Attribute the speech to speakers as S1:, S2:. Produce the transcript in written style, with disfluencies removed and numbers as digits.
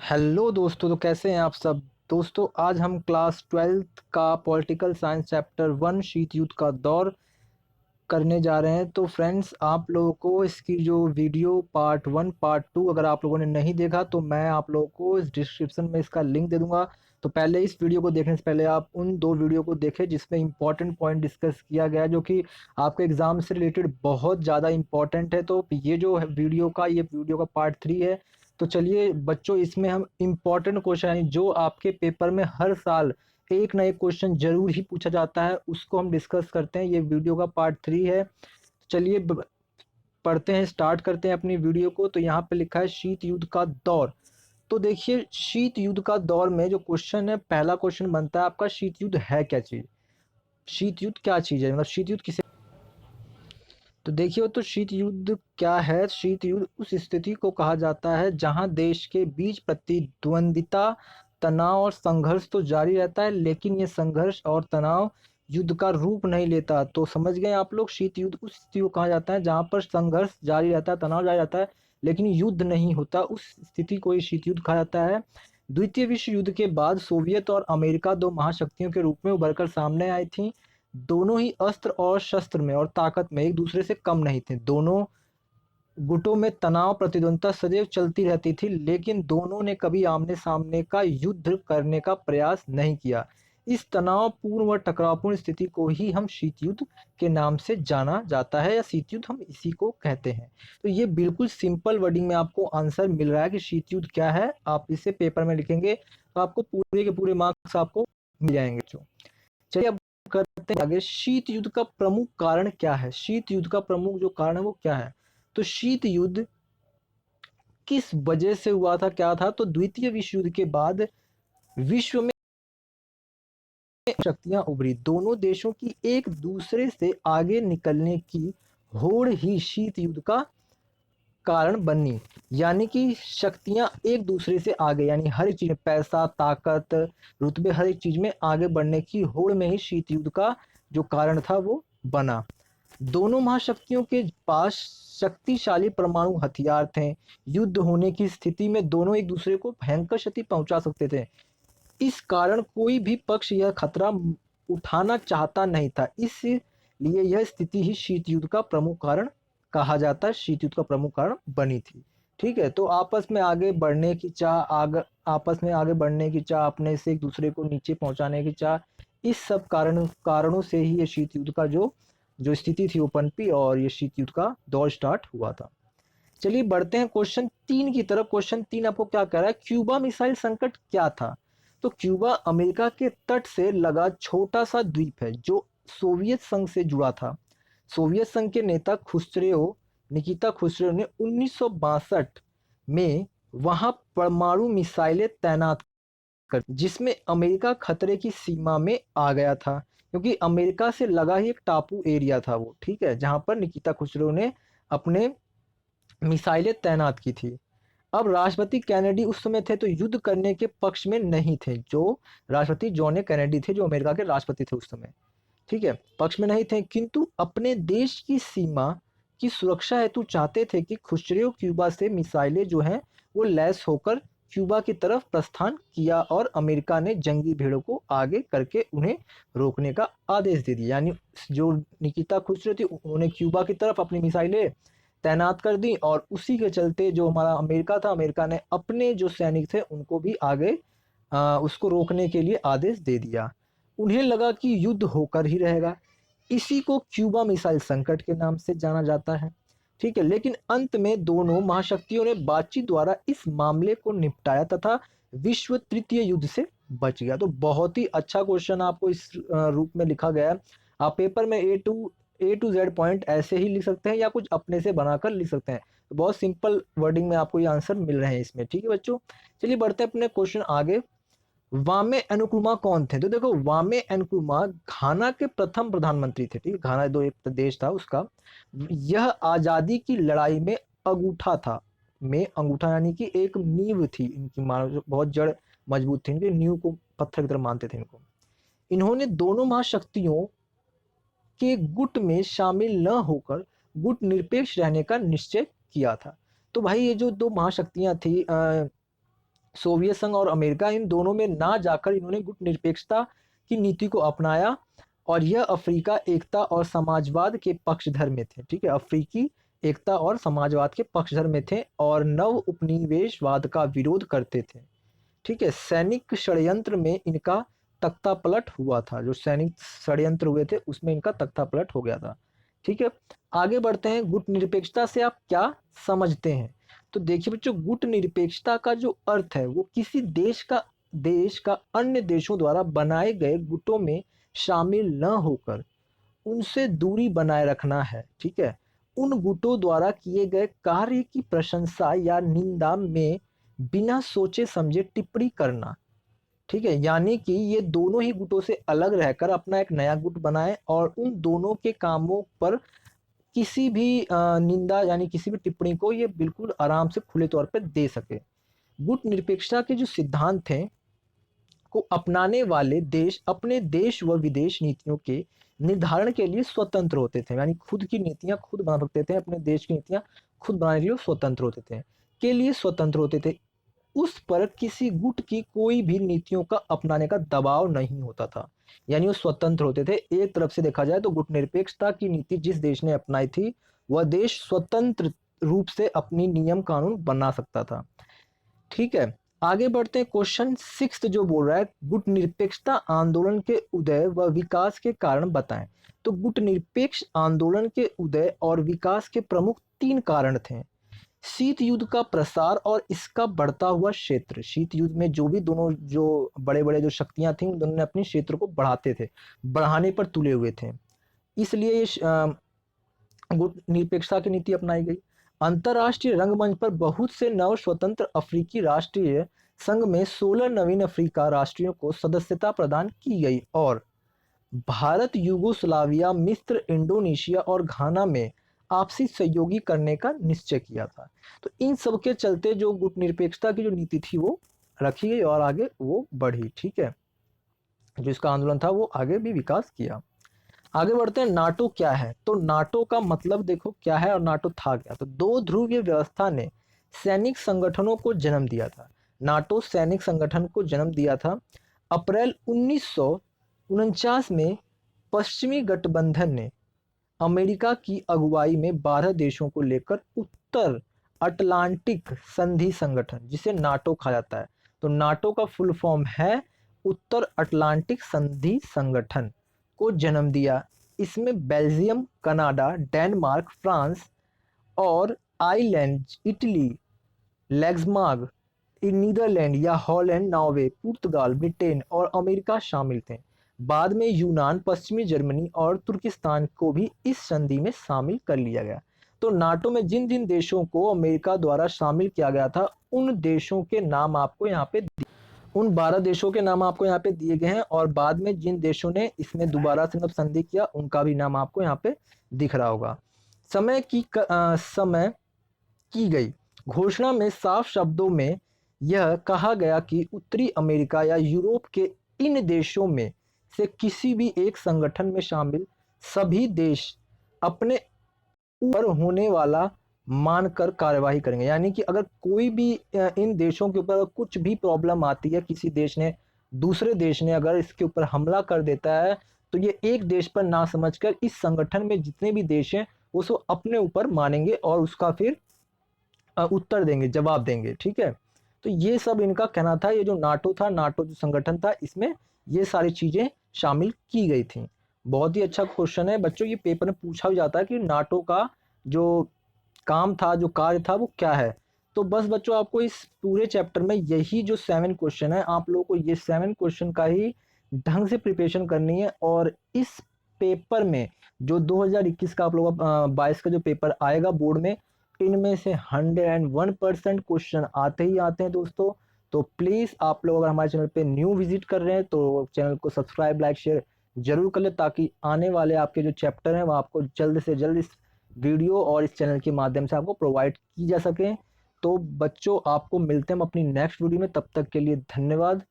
S1: Hello दोस्तों, तो कैसे हैं आप सब। दोस्तों, आज हम क्लास 12th का पॉलिटिकल साइंस चैप्टर 1 शीत युद्ध का दौर करने जा रहे हैं। तो फ्रेंड्स, आप लोगों को इसकी जो वीडियो पार्ट 1 पार्ट 2 अगर आप लोगों ने नहीं देखा तो मैं आप लोगों को इस डिस्क्रिप्शन में इसका लिंक दे दूंगा। तो पहले इस वीडियो को देखने से पहले आप उन दो वीडियो को देखें जिसमें इंपॉर्टेंट पॉइंट डिस्कस किया गया है, जो कि आपके एग्जाम से रिलेटेड बहुत ज़्यादा इंपॉर्टेंट है। तो ये वीडियो का पार्ट 3 है। तो चलिए बच्चों, इसमें हम इम्पॉर्टेंट क्वेश्चन यानी जो आपके पेपर में हर साल एक ना एक क्वेश्चन जरूर ही पूछा जाता है उसको हम डिस्कस करते हैं। ये वीडियो का पार्ट 3 है। चलिए पढ़ते हैं, स्टार्ट करते हैं अपनी वीडियो को। तो यहाँ पे लिखा है शीत युद्ध का दौर। तो देखिए, शीत युद्ध का दौर में जो क्वेश्चन है, पहला क्वेश्चन बनता है आपका, शीत युद्ध है क्या चीज। शीत युद्ध क्या चीज है, मतलब शीत युद्ध किसे। तो देखिए, तो शीत युद्ध क्या है। शीत युद्ध उस स्थिति को कहा जाता है जहां देश के बीच प्रतिद्वंदिता, तनाव और संघर्ष तो जारी रहता है, लेकिन ये संघर्ष और तनाव युद्ध का रूप नहीं लेता। तो समझ गए आप लोग, शीत युद्ध उस स्थिति को कहा जाता है जहां पर संघर्ष जारी रहता है, तनाव जारी रहता है, लेकिन युद्ध नहीं होता। उस स्थिति को ही शीत युद्ध कहा जाता है। द्वितीय विश्व युद्ध के बाद सोवियत और अमेरिका दो महाशक्तियों के रूप में उभरकर सामने आई थी। दोनों ही अस्त्र और शस्त्र में और ताकत में एक दूसरे से कम नहीं थे। दोनों गुटों में तनाव प्रतिद्वंदता सदैव चलती रहती थी, लेकिन दोनों ने कभी आमने सामने का युद्ध करने का प्रयास नहीं किया। इस तनावपूर्ण व टकरावपूर्ण स्थिति को ही हम शीत युद्ध के नाम से जाना जाता है, या शीत युद्ध हम इसी को कहते हैं। तो ये बिल्कुल सिंपल वर्डिंग में आपको आंसर मिल रहा है कि शीत युद्ध क्या है। आप इसे पेपर में लिखेंगे तो आपको पूरे के पूरे मार्क्स आपको मिल जाएंगे। चलिए अब करते हैं आगे। शीत युद्ध का प्रमुख कारण क्या है। शीत युद्ध का प्रमुख जो कारण है वो क्या है। तो शीत युद्ध किस वजह से हुआ था, क्या था। तो द्वितीय विश्व युद्ध के बाद विश्व में शक्तियां उभरी। दोनों देशों की एक दूसरे से आगे निकलने की होड़ ही शीत युद्ध का कारण बनी। यानी कि शक्तियां एक दूसरे से आगे, यानी हर एक चीज में पैसा, ताकत, रुतबे, हर एक चीज में आगे बढ़ने की होड़ में ही शीत युद्ध का जो कारण था वो बना। दोनों महाशक्तियों के पास शक्तिशाली परमाणु हथियार थे। युद्ध होने की स्थिति में दोनों एक दूसरे को भयंकर क्षति पहुंचा सकते थे। इस कारण कोई भी पक्ष यह खतरा उठाना चाहता नहीं था। इसलिए यह स्थिति ही शीत युद्ध का प्रमुख कारण कहा जाता है, शीत युद्ध का प्रमुख कारण बनी थी। ठीक है, तो आपस में आगे बढ़ने की चाह, आपस में आगे बढ़ने की चाह, अपने से एक दूसरे को नीचे पहुंचाने की चाह, इस सब कारणों से ही ये शीत युद्ध का जो जो स्थिति थी वो पनपी और ये शीत युद्ध का दौर स्टार्ट हुआ था। चलिए बढ़ते हैं क्वेश्चन 3 की तरफ। क्वेश्चन 3 आपको क्या कह रहा है, क्यूबा मिसाइल संकट क्या था। तो क्यूबा अमेरिका के तट से लगा छोटा सा द्वीप है जो सोवियत संघ से जुड़ा था। सोवियत संघ के नेता निकिता खुस्रेव ने 1962 में वहां परमाणु मिसाइलें तैनात कर, जिसमें अमेरिका खतरे की सीमा में आ गया था, क्योंकि अमेरिका से लगा ही एक टापू एरिया था वो। ठीक है, जहां पर निकिता खुसरो ने अपने मिसाइलें तैनात की थी। अब राष्ट्रपति कैनेडी उस समय थे तो युद्ध करने के पक्ष में नहीं थे। जो राष्ट्रपति जॉन ए कैनेडी थे, जो अमेरिका के राष्ट्रपति थे उस समय, ठीक है, पक्ष में नहीं थे, किंतु अपने देश की सीमा की सुरक्षा हेतु चाहते थे कि खुश्रेव क्यूबा से मिसाइलें जो हैं वो लैस होकर क्यूबा की तरफ प्रस्थान किया, और अमेरिका ने जंगी भेड़ों को आगे करके उन्हें रोकने का आदेश दे दिया। यानी जो निकिता खुश्रेव थी उन्होंने क्यूबा की तरफ अपनी मिसाइलें तैनात कर दी, और उसी के चलते जो हमारा अमेरिका था, अमेरिका ने अपने जो सैनिक थे उनको भी आगे उसको रोकने के लिए आदेश दे दिया। उन्हें लगा कि युद्ध होकर ही रहेगा। इसी को क्यूबा मिसाइल संकट के नाम से जाना जाता है। ठीक है, लेकिन अंत में दोनों महाशक्तियों ने बातचीत द्वारा इस मामले को निपटाया तथा विश्व तृतीय युद्ध से बच गया। तो बहुत ही अच्छा क्वेश्चन आपको इस रूप में लिखा गया है। आप पेपर में ए टू जेड पॉइंट ऐसे ही लिख सकते हैं या कुछ अपने से बनाकर लिख सकते हैं। तो बहुत सिंपल वर्डिंग में आपको ये आंसर मिल रहे हैं इसमें। ठीक है बच्चों, चलिए बढ़ते हैं अपने क्वेश्चन आगे। वामे अनुक्रुमा कौन थे। तो देखो, वामे अनुक्रुमा घाना के प्रथम प्रधानमंत्री थे। ठीक है, घाना दो एक प्रदेश था उसका। यह आजादी की लड़ाई में अंगूठा था। अंगूठा यानी कि एक नींव थी इनकी, मानो बहुत जड़ मजबूत थी इनकी, नींव को पत्थर की तरह मानते थे इनको। इन्होंने दोनों महाशक्तियों के गुट में शामिल न होकर गुट निरपेक्ष रहने का निश्चय किया था। तो भाई ये जो दो महाशक्तियां थी, सोवियत संघ और अमेरिका, इन दोनों में ना जाकर इन्होंने गुट निरपेक्षता की नीति को अपनाया और यह अफ्रीका एकता और समाजवाद के पक्षधर में थे। ठीक है, अफ्रीकी एकता और समाजवाद के पक्षधर में थे और नव उपनिवेशवाद का विरोध करते थे। ठीक है, सैनिक षड्यंत्र में इनका तख्तापलट हुआ था, जो सैनिक षड्यंत्र हुए थे उसमें इनका तख्तापलट हो गया था। ठीक है, आगे बढ़ते हैं। गुट निरपेक्षता से आप क्या समझते हैं? तो देखिए बच्चों, गुट निरपेक्षता का जो अर्थ है वो किसी देश का अन्य देशों द्वारा बनाए गए गुटों में शामिल न होकर उनसे दूरी बनाए रखना है। ठीक है, उन गुटों द्वारा किए गए कार्य की प्रशंसा या निंदा में बिना सोचे समझे टिप्पणी करना। ठीक है, यानी कि ये दोनों ही गुटों से अलग रहकर अपना एक नया गुट बनाए और उन दोनों के कामों पर किसी भी निंदा यानी किसी भी टिप्पणी को ये बिल्कुल आराम से खुले तौर पर दे सके। गुट निरपेक्षता के जो सिद्धांत हैं को अपनाने वाले देश अपने देश व विदेश नीतियों के निर्धारण के लिए स्वतंत्र होते थे, यानी खुद की नीतियां खुद बना सकते थे, अपने देश की नीतियां खुद बनाने के लिए स्वतंत्र होते थे। उस पर किसी गुट की कोई भी नीतियों का अपनाने का दबाव नहीं होता था, यानी वो स्वतंत्र होते थे। एक तरफ से देखा जाए तो गुट निरपेक्षता की नीति जिस देश ने अपनाई थी वह देश स्वतंत्र रूप से अपनी नियम कानून बना सकता था। ठीक है, आगे बढ़ते हैं। क्वेश्चन 6 जो बोल रहा है, गुट निरपेक्षता आंदोलन के उदय व विकास के कारण बताएं। तो गुट निरपेक्ष आंदोलन के उदय और विकास के प्रमुख 3 कारण थे। शीत युद्ध का प्रसार और इसका बढ़ता हुआ क्षेत्र। शीत युद्ध में जो भी दोनों जो बड़े बड़े जो शक्तियां थी उन दोनों ने अपने क्षेत्र को बढ़ाने पर तुले हुए थे, इसलिए ये गुट निरपेक्षता की नीति अपनाई गई। अंतरराष्ट्रीय रंगमंच पर बहुत से नव स्वतंत्र अफ्रीकी राष्ट्रीय संघ में 16 नवीन अफ्रीका राष्ट्रीयों को सदस्यता प्रदान की गई और भारत, यूगोस्लाविया, मिस्र, इंडोनेशिया और घाना में आपसी सहयोगी करने का निश्चय किया था। तो इन सब के चलते जो गुट निरपेक्षता की जो नीति थी वो रखी गई और आगे वो बढ़ी। ठीक है, जो इसका आंदोलन था वो आगे भी विकास किया। आगे बढ़ते हैं। नाटो क्या है? तो नाटो का मतलब देखो क्या है और नाटो था क्या। तो दो ध्रुवीय व्यवस्था ने सैनिक संगठनों को जन्म दिया था। नाटो सैनिक संगठन को जन्म दिया था। अप्रैल 1949 में पश्चिमी गठबंधन ने अमेरिका की अगुवाई में 12 देशों को लेकर उत्तर अटलांटिक संधि संगठन, जिसे नाटो कहा जाता है, तो नाटो का फुल फॉर्म है उत्तर अटलांटिक संधि संगठन, को जन्म दिया। इसमें बेल्जियम, कनाडा, डेनमार्क, फ्रांस और आयरलैंड, इटली, लग्जमबर्ग, नीदरलैंड या हॉलैंड, नॉर्वे, पुर्तगाल, ब्रिटेन और अमेरिका शामिल थे। बाद में यूनान, पश्चिमी जर्मनी और तुर्किस्तान को भी इस संधि में शामिल कर लिया गया। तो नाटो में जिन जिन देशों को अमेरिका द्वारा शामिल किया गया था उन देशों के नाम आपको यहाँ पे उन 12 देशों के नाम आपको यहाँ पे दिए गए हैं और बाद में जिन देशों ने इसमें दोबारा से संधि किया उनका भी नाम आपको यहाँ पे दिख रहा होगा। समय की गई घोषणा में साफ शब्दों में यह कहा गया कि उत्तरी अमेरिका या यूरोप के इन देशों में से किसी भी एक संगठन में शामिल सभी देश अपने ऊपर होने वाला मानकर कार्यवाही करेंगे। यानी कि अगर कोई भी इन देशों के ऊपर कुछ भी प्रॉब्लम आती है, किसी देश ने दूसरे देश ने अगर इसके ऊपर हमला कर देता है, तो ये एक देश पर ना समझकर इस संगठन में जितने भी देश हैं वो सब अपने ऊपर मानेंगे और उसका फिर उत्तर देंगे, जवाब देंगे। ठीक है, तो ये सब इनका कहना था। ये जो नाटो था, नाटो जो संगठन था, इसमें ये सारी चीजें शामिल की गई थी। बहुत ही अच्छा क्वेश्चन है बच्चों, ये पेपर में पूछा भी जाता है कि नाटो का जो काम था, जो कार्य था, वो क्या है। तो बस बच्चों, आपको इस पूरे चैप्टर में यही जो 7 क्वेश्चन है, आप लोगों को ये 7 क्वेश्चन का ही ढंग से प्रिपरेशन करनी है। और इस पेपर में जो 2021 का आप लोगों का 22 का जो पेपर आएगा बोर्ड में, इनमें से 101% क्वेश्चन आते ही आते हैं दोस्तों। तो प्लीज़ आप लोग अगर हमारे चैनल पे न्यू विजिट कर रहे हैं तो चैनल को सब्सक्राइब, लाइक, शेयर जरूर कर ले, ताकि आने वाले आपके जो चैप्टर हैं वो आपको जल्द से जल्द इस वीडियो और इस चैनल के माध्यम से आपको प्रोवाइड की जा सके। तो बच्चों, आपको मिलते हैं हम अपनी नेक्स्ट वीडियो में। तब तक के लिए धन्यवाद।